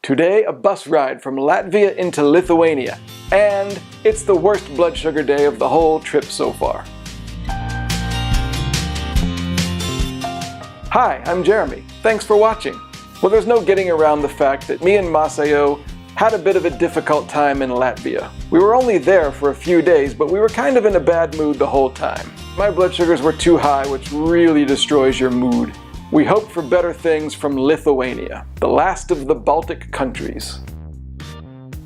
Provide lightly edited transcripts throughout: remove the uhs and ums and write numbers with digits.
Today, a bus ride from Latvia into Lithuania, and it's the worst blood sugar day of the whole trip so far. Hi, I'm Jeremy. Thanks for watching. Well, there's no getting around the fact that me and Masayo had a bit of a difficult time in Latvia. We were only there for a few days, but we were kind of in a bad mood the whole time. My blood sugars were too high, which really destroys your mood. We hoped for better things from Lithuania, the last of the Baltic countries.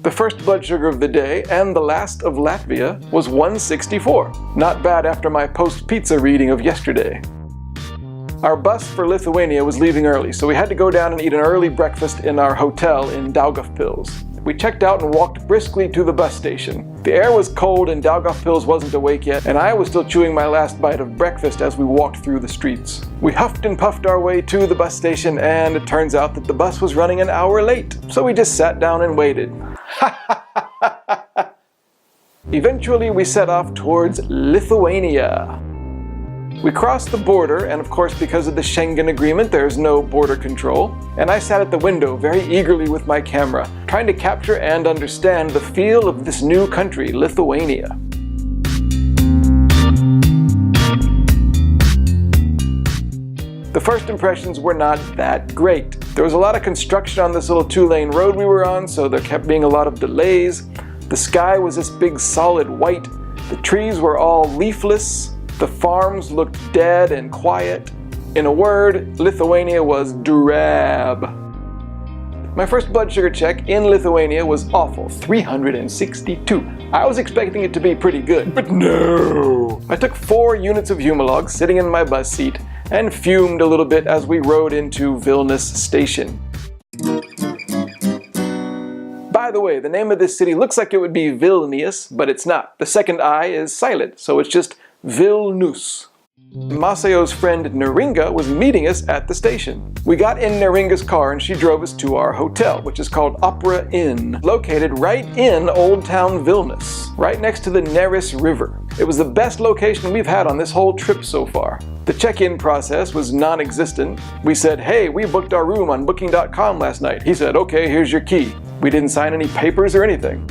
The first blood sugar of the day, and the last of Latvia, was 164. Not bad after my post-pizza reading of yesterday. Our bus for Lithuania was leaving early, so we had to go down and eat an early breakfast in our hotel in Daugavpils. We checked out and walked briskly to the bus station. The air was cold and Daugavpils wasn't awake yet, and I was still chewing my last bite of breakfast as we walked through the streets. We huffed and puffed our way to the bus station, and it turns out that the bus was running an hour late, so we just sat down and waited. Eventually we set off towards Lithuania. We crossed the border, and of course because of the Schengen agreement there's no border control, and I sat at the window very eagerly with my camera, trying to capture and understand the feel of this new country, Lithuania. The first impressions were not that great. There was a lot of construction on this little two-lane road we were on, so there kept being a lot of delays. The sky was this big solid white. The trees were all leafless. The farms looked dead and quiet. In a word, Lithuania was drab. My first blood sugar check in Lithuania was awful, 362. I was expecting it to be pretty good, but no! I took 4 units of Humalog sitting in my bus seat and fumed a little bit as we rode into Vilnius station. By the way, the name of this city looks like it would be Vilnius, but it's not. The second I is silent, so it's just Vilnius. Masayo's friend Neringa was meeting us at the station. We got in Neringa's car and she drove us to our hotel, which is called Opera Inn, located right in Old Town Vilnius, right next to the Neris River. It was the best location we've had on this whole trip so far. The check-in process was non-existent. We said, hey, we booked our room on booking.com last night. He said, okay, here's your key. We didn't sign any papers or anything.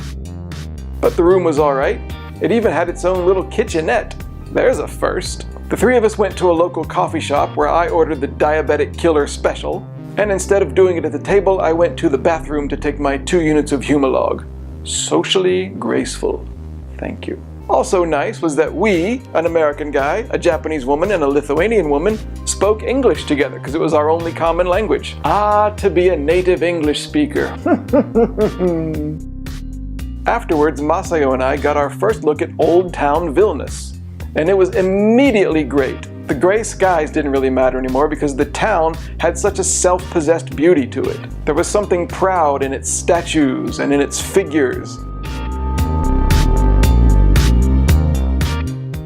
But the room was alright. It even had its own little kitchenette. There's a first. The 3 of us went to a local coffee shop where I ordered the Diabetic Killer Special, and instead of doing it at the table, I went to the bathroom to take my 2 units of Humalog. Socially graceful. Thank you. Also nice was that we, an American guy, a Japanese woman, and a Lithuanian woman, spoke English together because it was our only common language. Ah, to be a native English speaker. Afterwards, Masayo and I got our first look at Old Town Vilnius. And it was immediately great. The gray skies didn't really matter anymore because the town had such a self-possessed beauty to it. There was something proud in its statues and in its figures.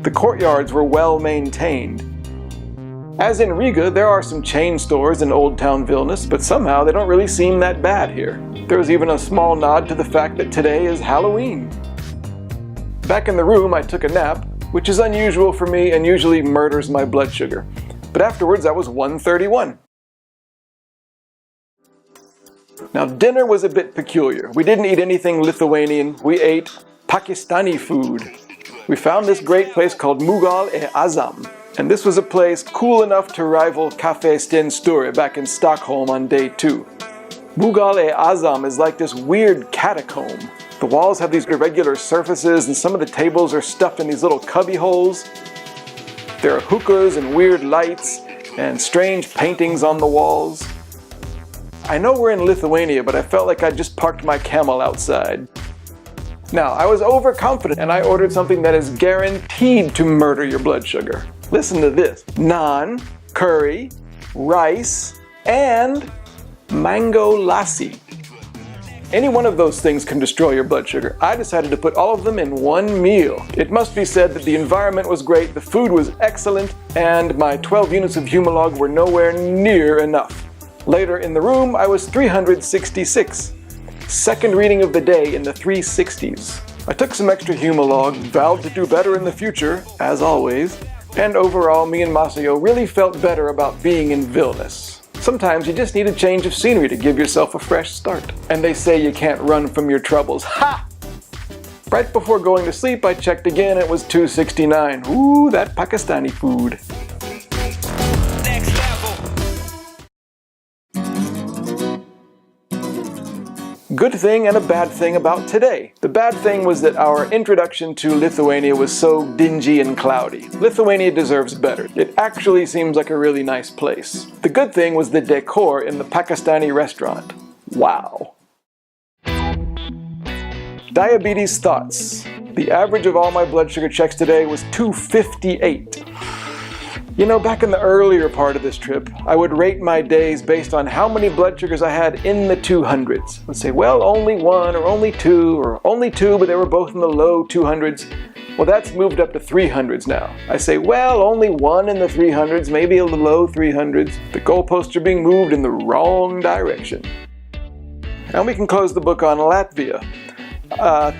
The courtyards were well maintained. As in Riga, there are some chain stores in Old Town Vilnius, but somehow they don't really seem that bad here. There was even a small nod to the fact that today is Halloween. Back in the room, I took a nap, which is unusual for me and usually murders my blood sugar. But afterwards I was 131. Now dinner was a bit peculiar. We didn't eat anything Lithuanian, we ate Pakistani food. We found this great place called Mughal-e-Azam, and this was a place cool enough to rival Café Sten Sture back in Stockholm on day 2. Mughal-e-Azam is like this weird catacomb. The walls have these irregular surfaces and some of the tables are stuffed in these little cubby holes. There are hookahs and weird lights and strange paintings on the walls. I know we're in Lithuania, but I felt like I just parked my camel outside. Now, I was overconfident and I ordered something that is guaranteed to murder your blood sugar. Listen to this: naan, curry, rice, and mango lassi. Any one of those things can destroy your blood sugar. I decided to put all of them in one meal. It must be said that the environment was great, the food was excellent, and my 12 units of Humalog were nowhere near enough. Later in the room, I was 366. Second reading of the day in the 360s. I took some extra Humalog, vowed to do better in the future, as always, and overall me and Masayo really felt better about being in Vilnius. Sometimes you just need a change of scenery to give yourself a fresh start. And they say you can't run from your troubles. Ha! Right before going to sleep, I checked again. It was $2.69. Ooh, that Pakistani food. Good thing and a bad thing about today. The bad thing was that our introduction to Lithuania was so dingy and cloudy. Lithuania deserves better. It actually seems like a really nice place. The good thing was the decor in the Pakistani restaurant. Wow. Diabetes thoughts. The average of all my blood sugar checks today was 258. You know, back in the earlier part of this trip, I would rate my days based on how many blood sugars I had in the 200s. I would say, well, only one, or only two, but they were both in the low 200s. Well, that's moved up to 300s now. I say, well, only one in the 300s, maybe in the low 300s. The goalposts are being moved in the wrong direction. And we can close the book on Latvia.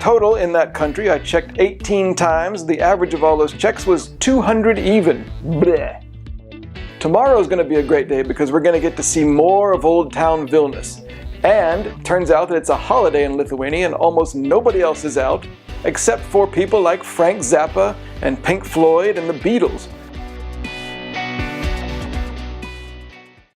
Total in that country, I checked 18 times. The average of all those checks was 200 even. Bleh. Tomorrow's going to be a great day because we're going to get to see more of Old Town Vilnius. And it turns out that it's a holiday in Lithuania and almost nobody else is out, except for people like Frank Zappa and Pink Floyd and the Beatles.